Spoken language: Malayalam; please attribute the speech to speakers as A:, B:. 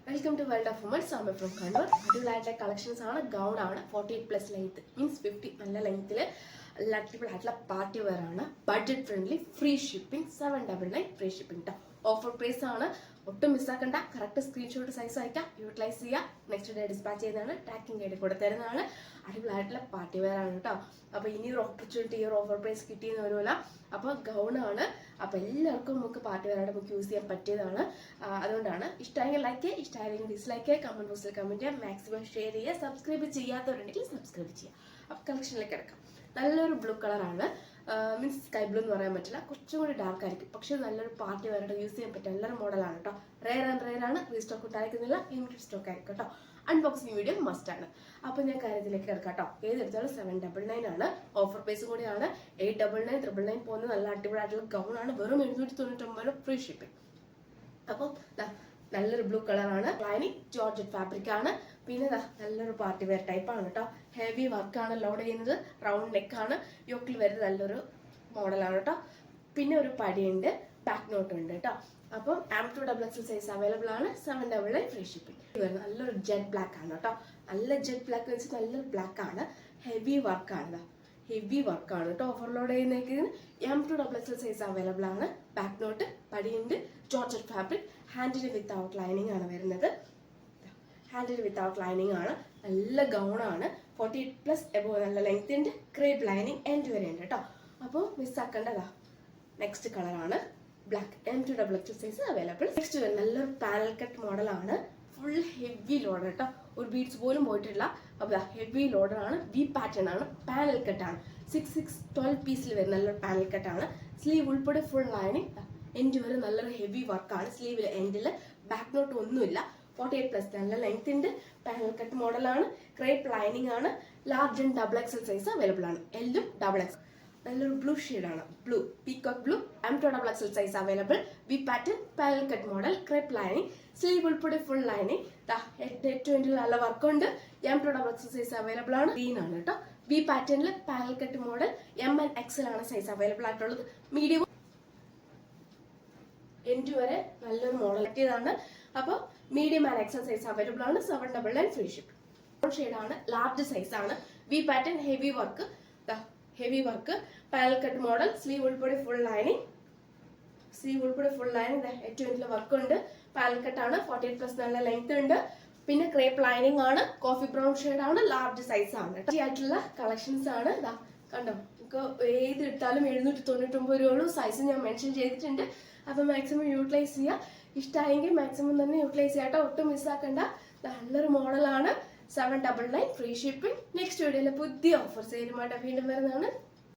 A: Welcome to world of women. Sama from Kannur. അടിപൊളിയായിട്ടുള്ള കളക്ഷൻസ് ആണ്. ഗൗൺ ആണ്. 48+ ലെങ്ത് മീൻസ് 50 നല്ല ലെങ്ത്തിൽ അടിപൊളിയായിട്ടുള്ള പാർട്ടി വെയർ ആണ്. Budget friendly, free shipping, 799 free shipping കേട്ടോ. ഓഫർ പ്രൈസ് ആണ്. ഒട്ടും മിസ്സാക്കണ്ട. കറക്റ്റ് സ്ക്രീൻഷോട്ട് സൈസ് അയക്കാം, യൂട്ടിലൈസ് ചെയ്യുക. നെക്സ്റ്റ് ഡേ ഡിസ്പാച്ച് ചെയ്യുന്നതാണ്. ട്രാക്കിംഗ് ആയിട്ട് കൂടെ തരുന്നതാണ്. അടിപൊളിയായിട്ടുള്ള പാർട്ടി വെയർ ആണ് കേട്ടോ. അപ്പോൾ ഇനിയൊരു ഓപ്പർച്യൂണിറ്റി, ഈ ഒരു ഓഫർ പ്രൈസ് കിട്ടിയെന്ന് വരുമല്ല. അപ്പോൾ ഗൗൺ ആണ്. അപ്പോൾ എല്ലാവർക്കും നമുക്ക് പാർട്ടി വെയർ ആയിട്ട് നമുക്ക് യൂസ് ചെയ്യാൻ പറ്റിയതാണ്. അതുകൊണ്ടാണ് ഇഷ്ടമായെങ്കിൽ ലൈക്ക് ചെയ്യുക, ഇഷ്ടമായെങ്കിൽ ഡിസ്ലൈക്ക് ചെയ്യുക, കമന്റ് ബോക്സിൽ കമന്റ് ചെയ്യുക, മാക്സിമം ഷെയർ ചെയ്യുക. സബ്സ്ക്രൈബ് ചെയ്യാത്തവരുണ്ടെങ്കിൽ സബ്സ്ക്രൈബ് ചെയ്യുക. അപ്പോൾ കളക്ഷനിലേക്ക് കിടക്കാം. നല്ലൊരു ബ്ലൂ കളറാണ്. മീൻസ് സ്കൈ ബ്ലൂ എന്ന് പറയാൻ പറ്റില്ല, കുറച്ചും കൂടി ഡാർക്ക് ആയിരിക്കും. പക്ഷെ നല്ലൊരു പാർട്ടി വെയറായിട്ട് യൂസ് ചെയ്യാൻ പറ്റിയ നല്ലൊരു മോഡലാണ് കേട്ടോ. റെയർ ആണ്. റീസ്റ്റോക്ക് ഉണ്ടായിരിക്കുന്നില്ല, ലിമിറ്റഡ് സ്റ്റോക്ക് ആയിരിക്കും കേട്ടോ. അൺബോക്സിംഗ് വീഡിയോ മസ്റ്റ് ആണ്. അപ്പോൾ ഞാൻ കാര്യത്തിലേക്ക് കിടക്കാം കേട്ടോ. ഏതെടുത്താലും 799 ആണ്. ഓഫർ പ്രൈസും കൂടിയാണ്. 899, 999 പോകുന്ന നല്ല അടിപൊളിയായിട്ടുള്ള ഗൗൺ ആണ്. വെറും 799 ഫ്രീ ഷിപ്പിംഗ്. അപ്പോൾ നല്ലൊരു ബ്ലൂ കളറാണ്. ലൈനിങ് ജോർജറ്റ് ഫാബ്രിക് ആണ്. പിന്നെ നല്ലൊരു പാർട്ടി വെയർ ടൈപ്പ് ആണ് കേട്ടോ. ഹെവി വർക്കാണ് ലോഡ് ചെയ്യുന്നത്. റൗണ്ട് നെക്ക് ആണ്. യോക്കിൽ വരുന്നത് നല്ലൊരു മോഡലാണ് കേട്ടോ. പിന്നെ ഒരു പടിയുണ്ട്, ബാക്ക് നോട്ട് ഉണ്ട് കേട്ടോ. അപ്പം M2XL സൈസ് അവൈലബിൾ ആണ്. 799 ഫ്രീ ഷിപ്പിംഗ്. നല്ലൊരു ജെറ്റ് ബ്ലാക്ക് ആണ് കേട്ടോ. നല്ല ജെറ്റ് ബ്ലാക്ക് വെച്ച് നല്ലൊരു ബ്ലാക്ക് ആണ്. ഹെവി വർക്കാണ്. ഹെവി വർക്കാണ് കേട്ടോ. ഓവർലോഡ് ചെയ്യുന്നേക്ക് M2XL സൈസ് അവൈലബിൾ ആണ്. ബാക്ക് നോട്ട്, പടിയുണ്ട്, georgette fabric. Handle without lining ആണ് വരുന്നത്. ഹാൻഡിൽ വിത്തൗട്ട് ലൈനിങ് ആണ്. നല്ല ഗൗൺ ആണ്. 48+ എബോ നല്ല ലെങ്ത് ഉണ്ട്. ക്രേപ്പ് ലൈനിങ് എൻഡ് വരെ ഉണ്ട് കേട്ടോ. അപ്പോൾ മിസ്സാക്കേണ്ടതാ. നെക്സ്റ്റ് കളറാണ് black. M2XL size available. Next നല്ലൊരു പാനൽ കട്ട് മോഡലാണ്. ഫുൾ ഹെവി ലോഡർ കേട്ടോ. ഒരു ബീഡ്സ് പോലും പോയിട്ടില്ല. അപ്പോൾ ഹെവി ലോഡർ ആണ്. വി പാറ്റേൺ ആണ്. പാനൽ കട്ടാണ്. 6/12 പീസിൽ വരുന്ന നല്ലൊരു പാനൽ കട്ടാണ്. സ്ലീവ് ഉൾപ്പെടെ ഫുൾ ലൈനിങ് എൻഡ് വരെ നല്ലൊരു ഹെവി വർക്കാണ്. സ്ലീവിൽ എൻഡിൽ ബാക്ക് നോട്ട് ഒന്നുമില്ല. 48+ നല്ല ലെങ്ത് ഉണ്ട്. പാനൽ കട്ട് മോഡലാണ്. ക്രേപ്പ് ലൈനിങ് ആണ്. Large and XXL size available ആണ്. എല്ലും XXL. നല്ലൊരു ബ്ലൂ ഷെയ്ഡാണ്. Blue, peacock blue. M2XL size available. V pattern, panel cut model, crepe lining. Sleeve ഉൾപ്പെടെ ഫുൾ ലൈനിങ്. ഏറ്റവും നല്ല വർക്കുണ്ട്. M2XL സൈസ് അവൈലബിൾ ആണ്. ഗ്രീൻ ആണ് കേട്ടോ. വി പാറ്റേണിൽ panel cut model. M and XL ആണ് സൈസ് അവൈലബിൾ ആയിട്ടുള്ളത്. മീഡിയം എൻഡ് വരെ നല്ലൊരു മോഡൽ പറ്റിയതാണ്. അപ്പോൾ medium and XL size available ആണ്. 799 ഫ്രീ ഷിപ്പ്. ഷെയ്ഡാണ്. ലാർജ് സൈസ് ആണ്. V pattern, heavy work. Heavy work, panel cut model. Sleeve ഉൾപ്പെടെ ഫുൾ ലൈനിങ്. ഏറ്റവും വലിയ വർക്ക് ഉണ്ട്. പാനൽ കട്ടാണ്. 48+ നല്ല ലെങ്ത് ഉണ്ട്. പിന്നെ ക്രേപ്പ് ലൈനിങ് ആണ്. കോഫി ബ്രൗൺ ഷെയ്ഡാണ്. ലാർജ് സൈസ് ആണ്. ആയിട്ടുള്ള കളക്ഷൻസ് ആണ്. കണ്ടോ, നമുക്ക് ഏത് ഇട്ടാലും 799 രൂപയുള്ളൂ. സൈസ് ഞാൻ മെൻഷൻ ചെയ്തിട്ടുണ്ട്. അപ്പോൾ മാക്സിമം യൂട്ടിലൈസ് ചെയ്യുക. ഇഷ്ടമായെങ്കിൽ മാക്സിമം തന്നെ യൂട്ടിലൈസ് ചെയ്യാട്ടോ. ഒട്ടും മിസ്സാക്കണ്ട. നല്ലൊരു മോഡലാണ്. 799 ഫ്രീ ഷിപ്പിംഗ്. നെക്സ്റ്റ് വീഡിയോയിൽ പുതിയ ഓഫർ സെയിലുമായിട്ട് വീണ്ടും വരുന്നതാണ്.